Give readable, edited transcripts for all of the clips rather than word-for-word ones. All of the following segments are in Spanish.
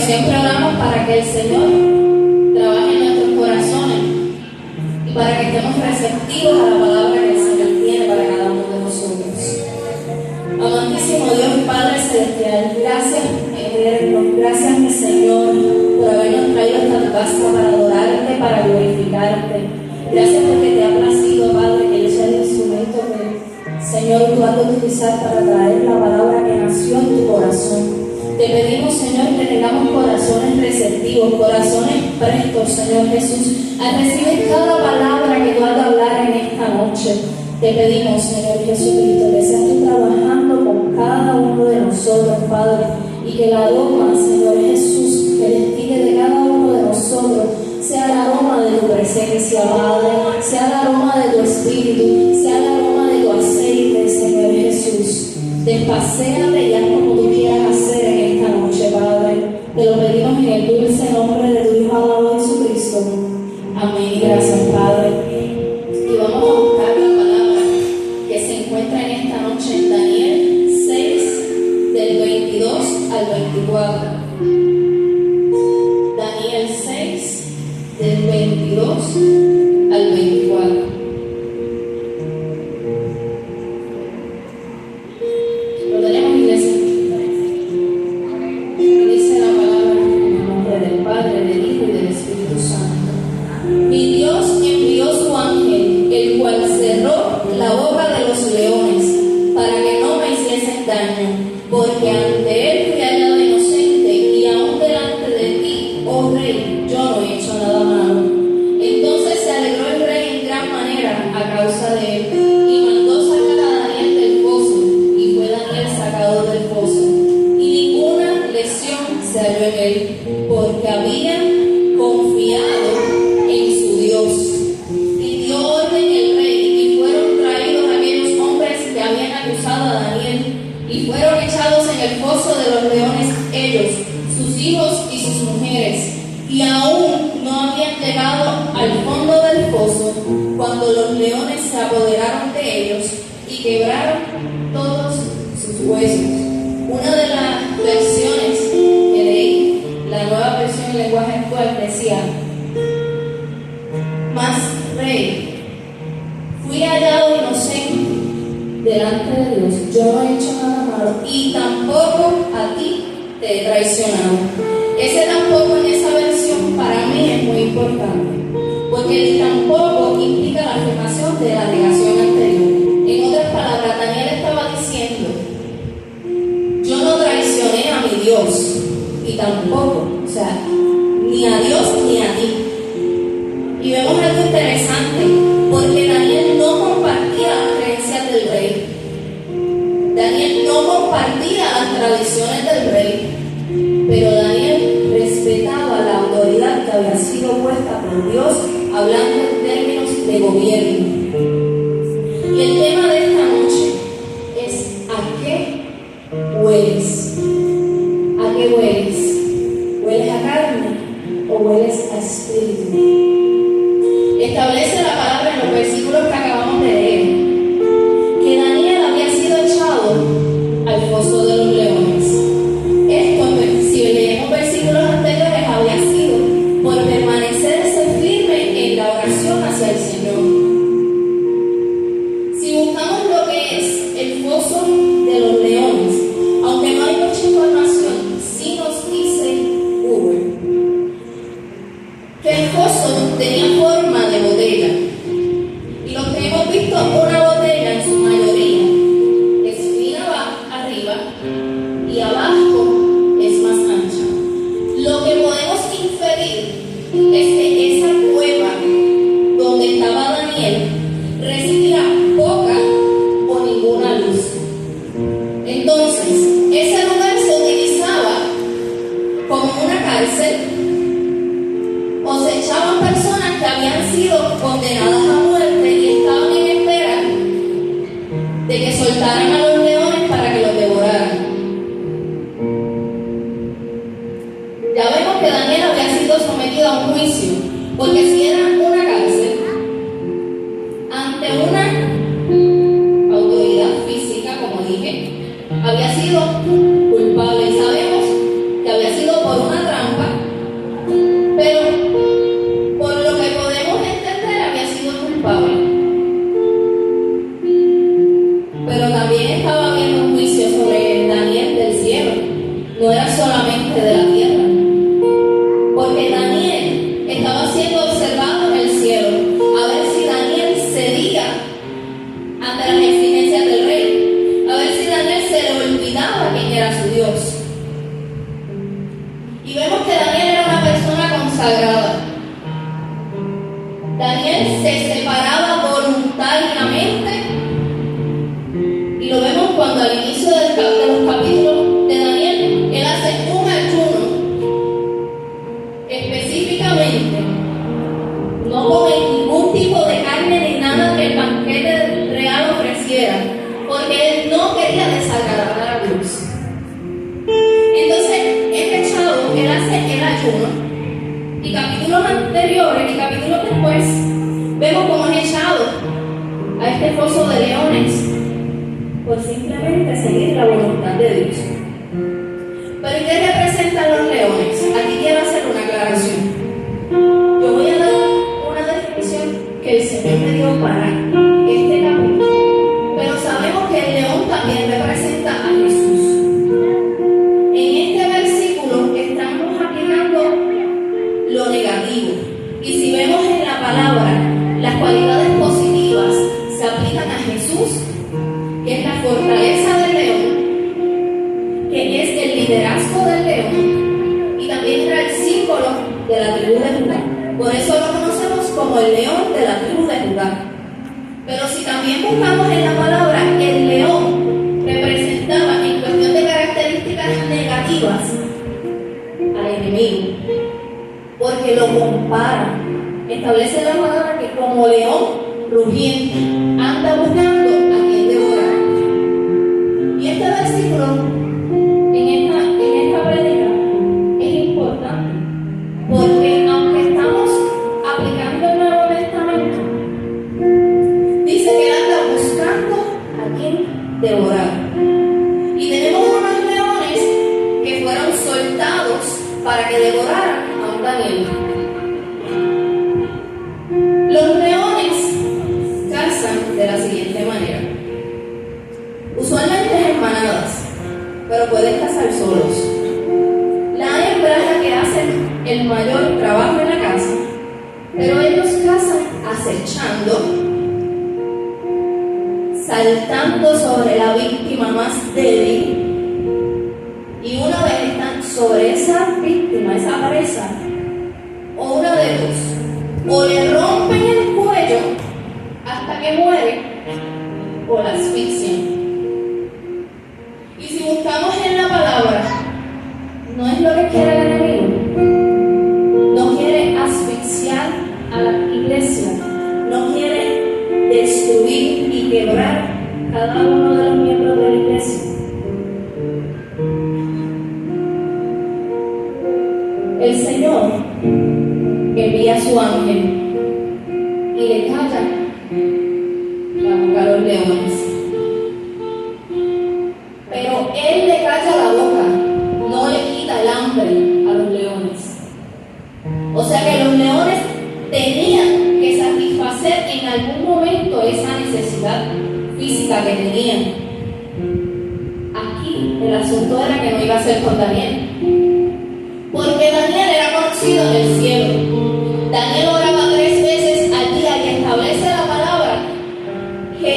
siempre oramos para que el Señor trabaje en nuestros corazones y para que estemos receptivos a la palabra que el Señor tiene para cada uno de nosotros. Amantísimo Dios y Padre Celestial, gracias eterno, gracias mi Señor por habernos traído hasta tu casa para adorarte, para glorificarte. Gracias porque te ha placido, Padre, que yo sea el instrumento que, Señor, tú has de utilizar para traer la palabra que nació en tu corazón. Te pedimos, Señor, que tengamos corazones receptivos, corazones prestos, Señor Jesús, a recibir cada palabra que tú has de hablar en esta noche. Te pedimos, Señor Jesucristo, que seas tú trabajando con cada uno de nosotros, Padre, y que el aroma, Señor Jesús, que destile de cada uno de nosotros, sea el aroma de tu presencia, Padre, sea el aroma de tu espíritu, sea el aroma de tu aceite, Señor Jesús. Despacéate ya como tú quieras hacer en esta noche, Padre. Te lo pedimos en el dulce nombre de tu Hijo amado Jesucristo. Amén. Gracias, Padre. Y vamos a buscar la palabra que se encuentra en esta noche en Daniel 6, del 22 al 24. Daniel 6, del 22 al 24. Porque ante él fui hallado inocente, y aún delante de ti, oh rey, yo no he hecho nada malo. Entonces se alegró el rey en gran manera a causa de él, y mandó sacar a Daniel del foso, y fue Daniel sacado del foso, y ninguna lesión se halló en él, porque había confiado en su Dios. Y dio orden el rey, y fueron traídos aquellos hombres que habían acusado a Daniel, y fueron echados en el foso de los leones ellos, sus hijos y sus mujeres, y aún no habían llegado al fondo del foso cuando los leones se apoderaron de ellos y quebraron todos sus huesos. Una de las versiones que leí, la nueva versión en lenguaje actual, decía: mas rey, fui hallado inocente delante de Dios, yo no he hecho nada malo, y tampoco a ti te he traicionado. Ese tampoco en esa versión para mí es muy importante, porque el tampoco implica la afirmación de la negación anterior. En otras palabras, Daniel estaba diciendo: yo no traicioné a mi Dios, y tampoco, o sea, ni a Dios ni a ti. Y vemos algo interesante, porque Daniel no compartía las creencias del rey. Daniel no compartía las tradiciones del rey, pero Daniel respetaba la autoridad que había sido puesta por Dios, hablando en términos de gobierno. Y el tema de esta noche es: ¿a qué hueles? ¿A qué hueles? ¿Hueles a carne o hueles a espíritu? Establece la palabra en los versículos que acabamos de leer que Daniel había sido echado al foso de los leones. Esto, si leemos versículos anteriores, había sido por permanecerse firme en la oración hacia el Señor. Si buscamos lo que es el foso de los leones, aunque no hay mucha información, sí nos dice Google que el foso tenía forma de botella, y los que hemos visto una botella en su mayoría es fina arriba y abajo es más ancha. Lo que podemos inferir es que esa cueva donde estaba Daniel recibía poca o ninguna luz. Entonces, ese lugar se utilizaba como una cárcel, o se echaban personas que habían sido condenadas a muerte y estaban en espera de que soltaran a los leones para que los devoraran. Ya vemos que Daniel había sido sometido a un juicio, porque si era una cárcel, ante una autoridad física, como dije, había sido culpable, y sabemos que había sido por una trampa, pero por lo que podemos entender había sido culpable. Pero también estaba habiendo un juicio sobre Daniel del cielo, no era solamente de la tierra, porque Daniel estaba siendo observado en el cielo a ver si Daniel cedía ante las exigencias del rey, a ver si Daniel se le olvidaba quién era su Dios. Y vemos que Daniel era una persona consagrada. Daniel se separaba voluntariamente, y lo vemos cuando al inicio de los capítulos de Daniel, él hace un ayuno específicamente, no come ningún tipo de carne ni nada que el banquete real ofreciera, porque él no quería desagradar a Dios. Entonces, este chavo, él hace el ayuno, y capítulos anteriores y capítulos después, vemos cómo es echado a este foso de leones por simplemente seguir la voluntad de Dios. ¿Pero qué representan los leones? Aquí quiero hacer una aclaración. Yo voy a dar una definición que el Señor me dio para este capítulo, pero sabemos que el león también representa a Jesús. En este versículo estamos aplicando lo negativo, y si vemos en la palabra, las cualidades positivas se aplican a Jesús, que es la fortaleza del león, que es el liderazgo del león, y también era el símbolo de la tribu de Judá. Por eso lo conocemos como el león de la tribu de Judá. Pero si también buscamos en la palabra, el león representaba en cuestión de características negativas al enemigo, porque lo compara. Establece la palabra que como león rugiente anda buscando a quien devorar. Y este versículo en esta prédica es importante, porque aunque estamos aplicando el Nuevo Testamento, dice que él anda buscando a quien devorar. Y tenemos unos leones que fueron soltados para que devoraran a un Daniel. Los leones cazan de la siguiente manera. Usualmente es en manadas, pero pueden cazar solos. La hembra es la que hace el mayor trabajo en la caza, pero ellos cazan acechando, saltando sobre la víctima más débil, y una vez están sobre esa víctima, esa presa, o una de dos, o le rompen el cuello hasta que muere, o la asfixian. Y si buscamos en la palabra, no es lo que quiere el enemigo. No quiere asfixiar a la iglesia, no quiere destruir y quebrar cada uno de los miembros de la iglesia. El Señor envía a su ángel y le calla la boca a los leones. Pero él le calla la boca, no le quita el hambre a los leones. O sea que los leones tenían que satisfacer en algún momento esa necesidad física que tenían. Aquí el asunto era que no iba a ser con Daniel, porque Daniel era conocido en el cielo. Daniel oraba 3 veces al día, y establece la palabra que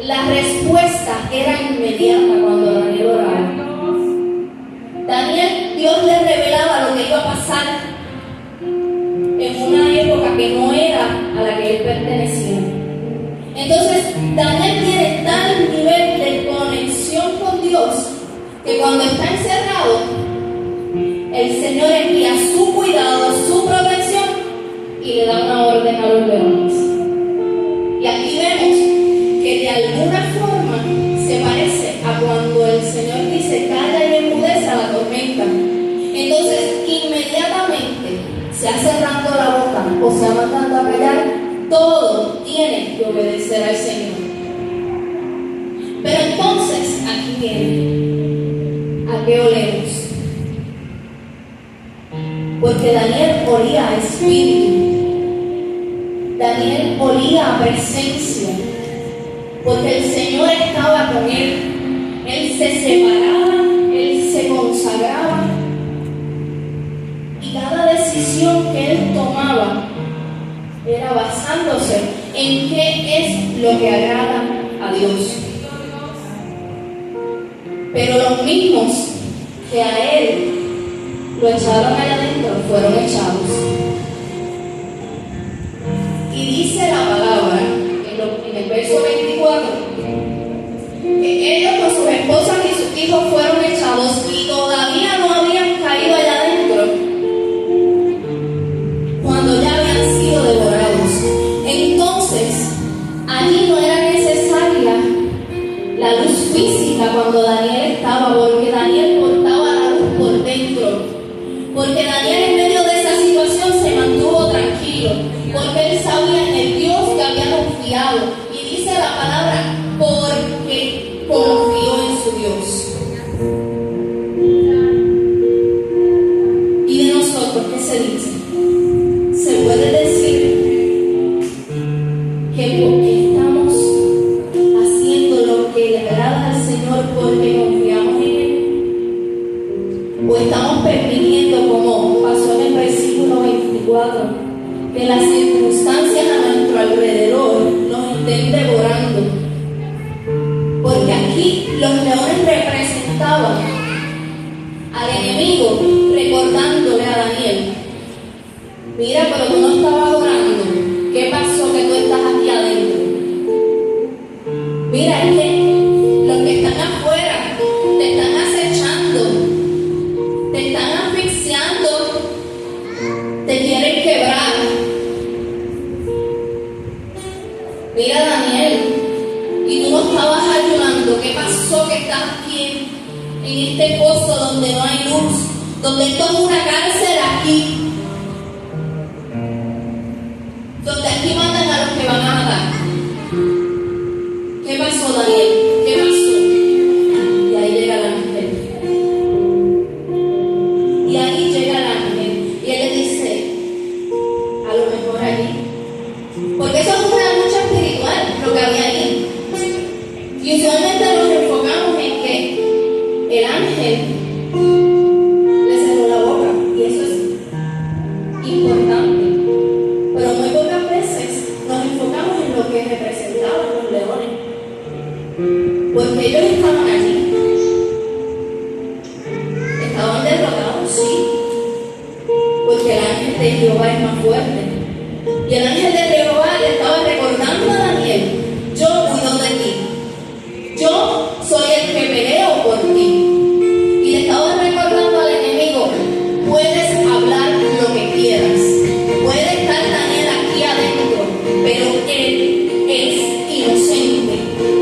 la respuesta era inmediata cuando Daniel oraba. Daniel, Dios le revelaba lo que iba a pasar en una época que no era a la que él pertenecía. Entonces, Daniel tiene tal nivel de conexión con Dios que cuando está encerrado, el Señor envía su cuidado, su protección, y le da una orden a los leones. Y aquí vemos que de alguna forma se parece a cuando el Señor dice calla y enmudece a la tormenta. Entonces inmediatamente, sea cerrando la boca o sea mandando a callar, todo tiene que obedecer al Señor. Pero entonces aquí viene, ¿a qué olemos? porque Daniel olía a espíritu, Daniel olía a presencia, porque el Señor estaba con él se separaba, él se consagraba, y cada decisión que él tomaba era basándose en qué es lo que agrada a Dios. Pero los mismos que a él lo echaron allá adentro fueron echados. Y dice la palabra en el verso 24 que ellos con sus esposas y sus hijos fueron echados y todavía no habían caído allá adentro cuando ya habían sido devorados. Entonces, allí no era necesaria la luz física cuando Daniel estaba, porque Daniel portaba la luz por dentro, porque Daniel en medio de esa situación se mantuvo tranquilo, porque él sabía en el Dios que había confiado, y dice la palabra, porque confió en su Dios. ¿Y de nosotros qué se dice? Se puede decir que porque estamos haciendo lo que le agrada al Señor porque confiamos en Él, o estamos permitiendo, como pasó en el versículo 24, que las circunstancias a nuestro alrededor nos estén devorando. Porque aquí los leones representaban al enemigo, recordándole a Daniel: mira, pero tú no estabas orando. ¿Qué pasó que tú estás aquí adentro? Mira, es que los que están afuera te están acechando, te están asfixiando, te quieren quebrar. Mira, Daniel, y tú no estabas ayunando. ¿Qué pasó que estás aquí en este pozo donde no hay luz, donde esto es una cárcel aquí, donde aquí mandan a los que van a matar? ¿Qué pasó, Daniel? ¿Qué pasó? Y ahí llega el ángel. Y ahí llega el ángel. Y él le dice, a lo mejor allí, porque eso es una lucha espiritual, lo que había ahí. Y usualmente nos enfocamos en que el ángel le cerró la boca, y eso es importante. Pero muy pocas veces nos enfocamos en lo que representaban los leones, porque ellos estaban allí, estaban derrotados, sí, porque el ángel de Jehová es más fuerte. Y el ángel de Jehová le estaba recordando a Daniel: yo cuido de ti, yo soy el que peleo por ti. Y le estaba recordando al enemigo: puedes hablar lo que quieras, puede estar Daniel aquí adentro, pero él es inocente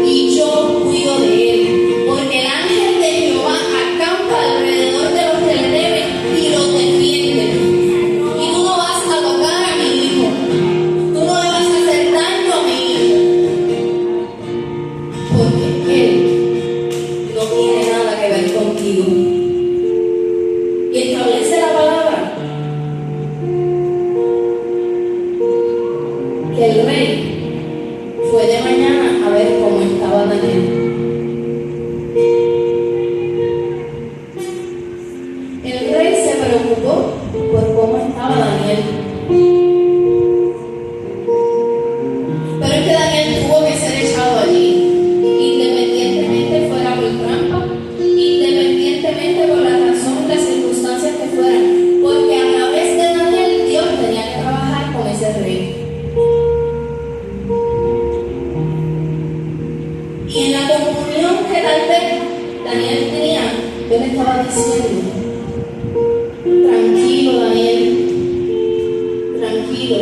y yo cuido de él, porque el ángel de Jehová acampa alrededor de los que le temen y los defiende. Y tú no vas a tocar a mi hijo, tú no le vas a hacer daño a mi hijo, porque él no tiene nada que ver contigo. Y establece la palabra que el rey fue de mañana a ver cómo estaba Daniel. El rey se preocupó por cómo estaba Daniel. Pero es que Daniel tuvo que ser echado allí, independientemente fuera por trampa, independientemente por la razón, las circunstancias que fueran, porque a través de Daniel Dios tenía que trabajar con ese rey. Y en la comunión que tal vez Daniel tenía, Dios le estaba diciendo: tranquilo, Daniel, tranquilo,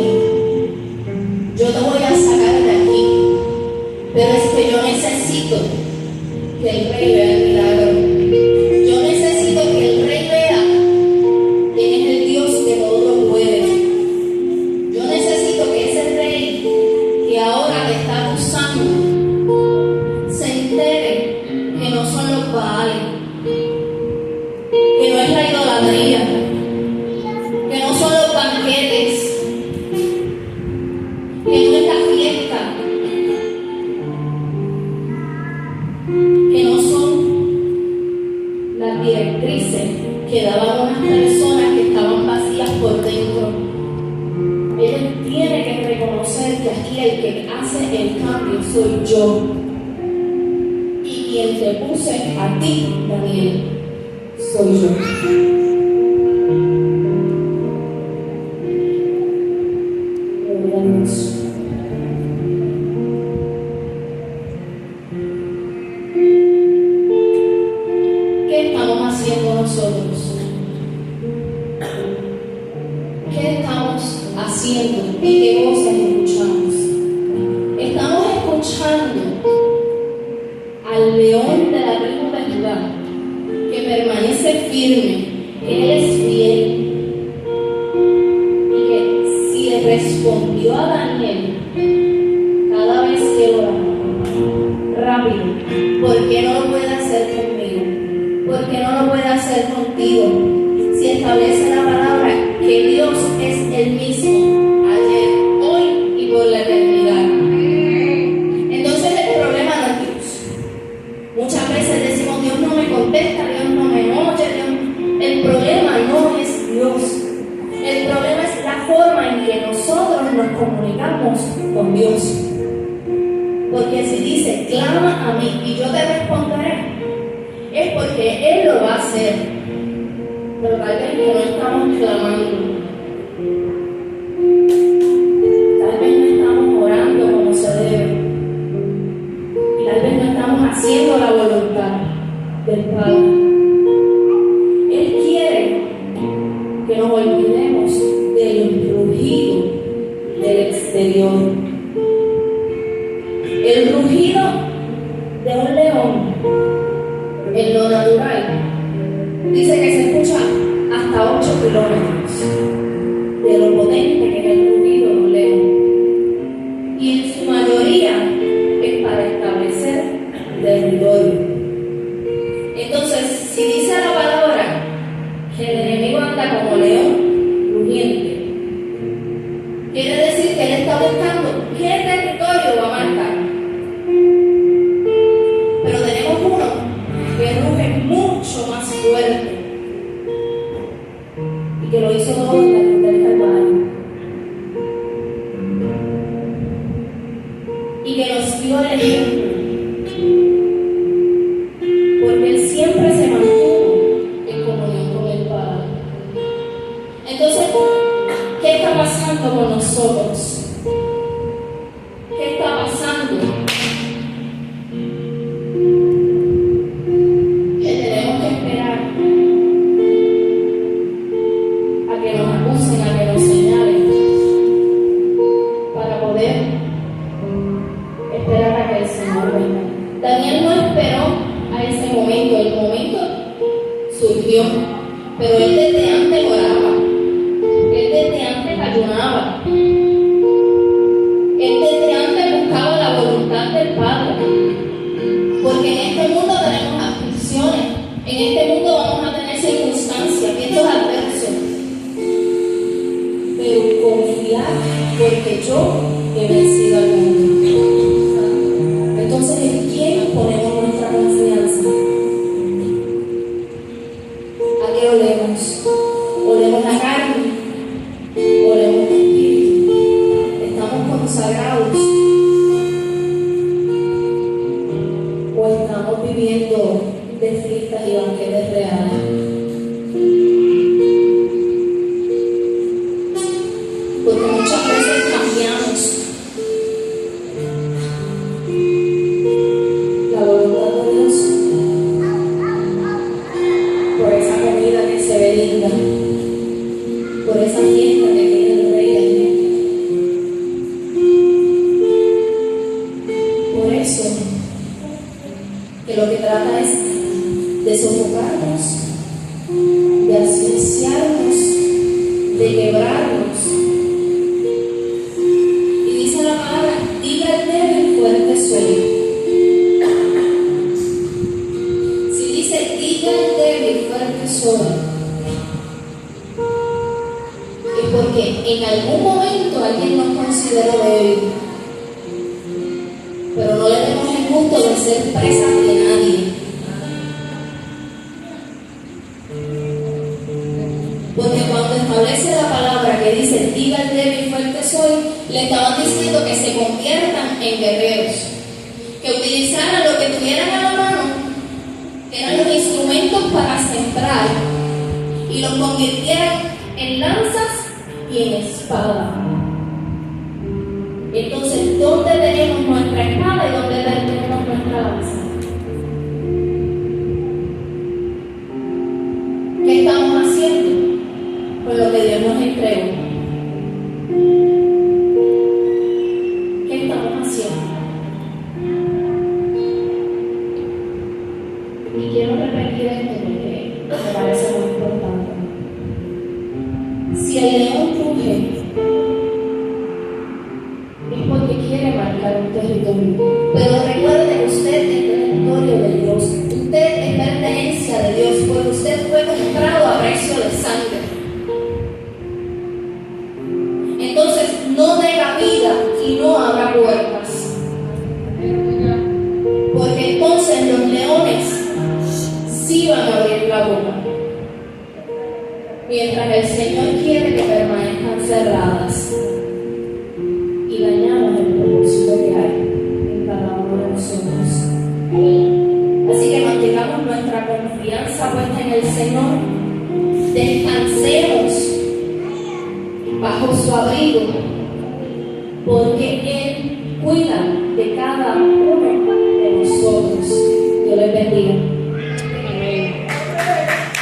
yo te voy a sacar de aquí, pero es que yo necesito que el rey vea el milagro. Yo necesito que el rey vea quién es el Dios que todo lo puede. Yo necesito que ese rey que ahora te está acusando se entere que no son los Baales, que no es la idolatría, que hace el cambio soy yo. Y quien te puse a ti, Daniel, soy yo. Gloria a Dios. ¿Qué estamos haciendo nosotros? ¿Qué estamos haciendo y qué voces escuchamos? Estamos escuchando al león de la tribu de Judá, que permanece firme, que Él es fiel y que si respondió a Daniel cada vez que oraba, rápido, ¿por qué no lo puede hacer conmigo? ¿Por qué no lo puede hacer contigo? Si establece la palabra que Dios es el mismo ayer, hoy y por la eternidad. Entonces el problema no es Dios. Muchas veces decimos, Dios no me contesta, Dios no me oye, El problema no es Dios. El problema es la forma en que nosotros nos comunicamos con Dios. Porque si dice, clama a mí y yo te responderé, es porque Él lo va a hacer. Pero tal vez que no estamos clamando, tal vez no estamos orando como se debe, y tal vez no estamos haciendo la voluntad del Padre. Él quiere que nos olvidemos del rugido del exterior. El rugido de un león en lo natural dice que se escucha hasta 8 kilómetros de lo potente que es el rugido de un león. Y en su mayoría es para establecer territorio. Entonces, si dice la palabra que el enemigo anda como león rugiente, quiere decir que él está buscando qué territorio va a marcar. Pero tenemos uno que ruge mucho más fuerte y que lo hizo todo en la cruz del Calvario y que nos dio el ejemplo, porque Él siempre se mantuvo en comunión con el Padre. Entonces, ¿qué está pasando con nosotros? ¿Qué está pasando? Que tenemos que esperar a que nos acusen, a que nos señalen, para poder esperar a que el Señor venga. Daniel no esperó a ese momento, el momento surgió, pero él desde antes oraba, él desde antes ayunaba, él desde antes buscaba la voluntad del Padre, porque en este mundo tenemos aflicciones, en este mundo vamos a tener circunstancias, vientos adversos, pero confiar, porque yo he vencido al mundo. Entonces, ¿en quién ponemos nuestra confianza? ¿A qué olemos? ¿Olemos la carne? ¿Olemos el espíritu? ¿Estamos consagrados? ¿O estamos viviendo de fiestas y banquetes reales? Porque muchas veces cambiamos la voluntad de Dios por esa comida que se ve linda, por esa fiesta que tiene el Rey del mundo. Por eso, que lo que trata es de sofocarnos, de asfixiarnos, de quebrarnos. Y dice la palabra, diga el débil, fuerte soy yo. Si dice, diga el débil, fuerte soy, es porque en algún momento alguien nos consideró débil, pero no le demos el gusto de ser presa de nadie. Porque cuando cuando establece la palabra que dice, diga el débil y fuerte soy, le estaban diciendo que se conviertan en guerreros, que utilizaran lo que tuvieran a la mano, que eran los instrumentos para sembrar, y los convirtieran en lanzas y en espada. Entonces, ¿dónde tenemos nuestra espada y dónde tenemos nuestra lanza? ¿Qué estamos haciendo con lo que Dios nos entregó? ¿Qué estamos haciendo? Y quiero repetir esto porque me parece muy importante. Si el león ruge, es porque quiere marcar un territorio. Pero recuerde que usted es territorio de Dios. Usted es pertenencia de Dios, porque usted fue comprado a precio de sangre. Entonces, no dé cabida y no abra puertas. Porque entonces los leones sí van a abrir la boca. Mientras el Señor quiere que permanezcan cerradas y dañamos el propósito que hay en cada uno de nosotros. Así que mantengamos nuestra confianza puesta en el Señor, descansemos bajo su abrigo, porque Él cuida de cada uno